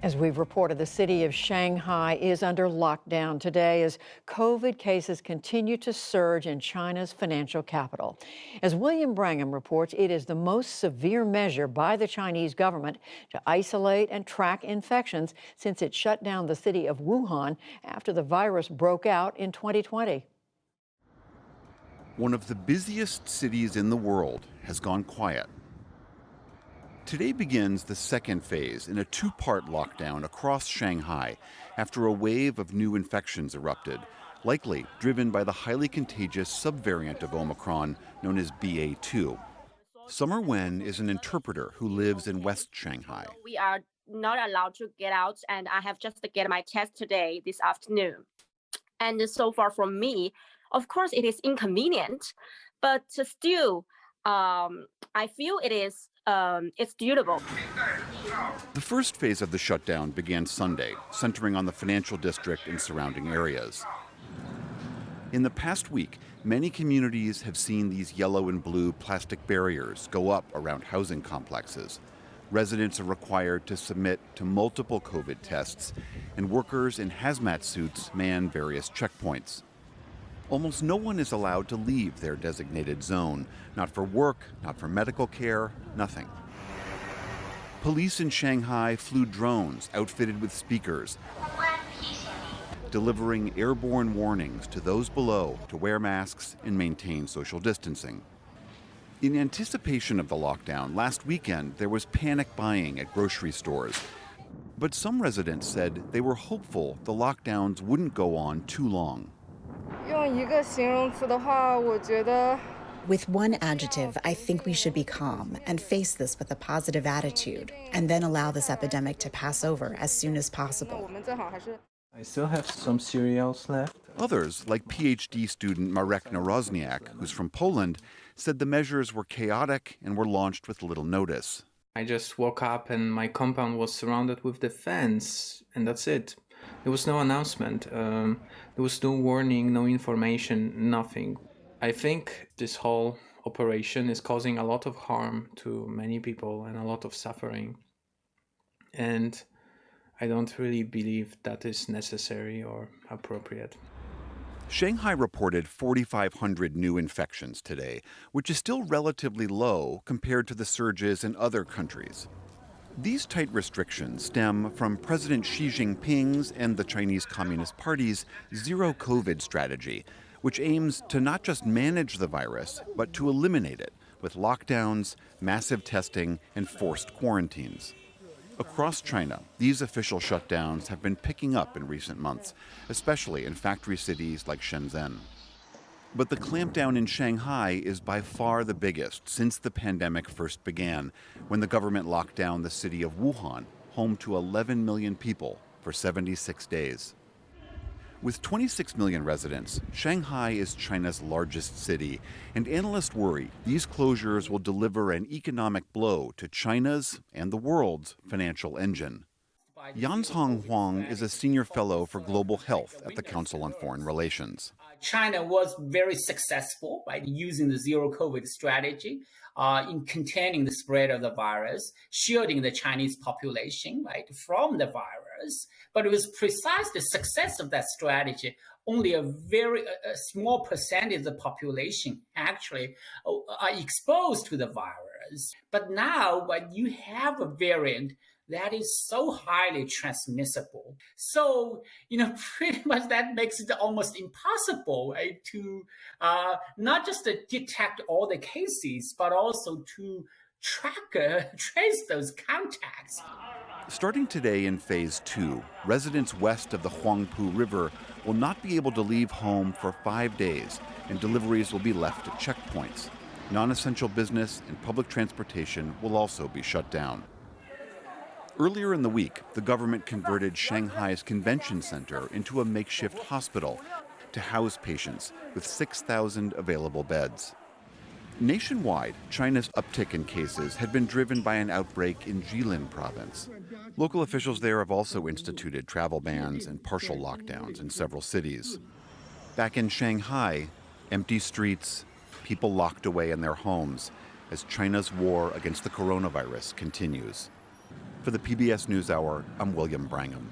As we've reported, the city of Shanghai is under lockdown today as COVID cases continue to surge in China's financial capital. As William Brangham reports, it is the most severe measure by the Chinese government to isolate and track infections since it shut down the city of Wuhan after the virus broke out in 2020. One of the busiest cities in the world has gone quiet. Today begins the second phase in a two-part lockdown across Shanghai after a wave of new infections erupted, likely driven by the highly contagious subvariant of Omicron known as BA2. Summer Wen is an interpreter who lives in West Shanghai. We are not allowed to get out, and I have just to get my test today, this afternoon. And so far from me, of course, it is inconvenient, but still, I feel it's doable. The first phase of the shutdown began Sunday, centering on the financial district and surrounding areas. In the past week, many communities have seen these yellow and blue plastic barriers go up around housing complexes. Residents are required to submit to multiple COVID tests, and workers in hazmat suits man various checkpoints. Almost no one is allowed to leave their designated zone, not for work, not for medical care, nothing. Police in Shanghai flew drones outfitted with speakers, delivering airborne warnings to those below to wear masks and maintain social distancing. In anticipation of the lockdown, last weekend there was panic buying at grocery stores. But some residents said they were hopeful the lockdowns wouldn't go on too long. With one adjective, I think we should be calm and face this with a positive attitude, and then allow this epidemic to pass over as soon as possible. I still have some cereals left. Others, like PhD student Marek Narozniak, who's from Poland, said the measures were chaotic and were launched with little notice. I just woke up and my compound was surrounded with the fence, and that's it. There was no announcement. There was no warning, no information, nothing. I think this whole operation is causing a lot of harm to many people and a lot of suffering. And I don't really believe that is necessary or appropriate. Shanghai reported 4,500 new infections today, which is still relatively low compared to the surges in other countries. These tight restrictions stem from President Xi Jinping's and the Chinese Communist Party's zero COVID strategy, which aims to not just manage the virus, but to eliminate it with lockdowns, massive testing, and forced quarantines. Across China, these official shutdowns have been picking up in recent months, especially in factory cities like Shenzhen. But the clampdown in Shanghai is by far the biggest since the pandemic first began, when the government locked down the city of Wuhan, home to 11 million people, for 76 days. With 26 million residents, Shanghai is China's largest city, and analysts worry these closures will deliver an economic blow to China's and the world's financial engine. Yanzhong Huang is a senior fellow for global health at the Council on Foreign Relations. China was very successful by using the zero COVID strategy in containing the spread of the virus, shielding the Chinese population from the virus. But it was precisely the success of that strategy. Only a very small percentage of the population actually are exposed to the virus. But now when you have a variant that is so highly transmissible. So, pretty much that makes it almost impossible to not just to detect all the cases, but also to trace those contacts. Starting today in Phase 2, residents west of the Huangpu River will not be able to leave home for 5 days, and deliveries will be left at checkpoints. Non-essential business and public transportation will also be shut down. Earlier in the week, the government converted Shanghai's convention center into a makeshift hospital to house patients with 6,000 available beds. Nationwide, China's uptick in cases had been driven by an outbreak in Jilin province. Local officials there have also instituted travel bans and partial lockdowns in several cities. Back in Shanghai, empty streets, people locked away in their homes as China's war against the coronavirus continues. For the PBS NewsHour, I'm William Brangham.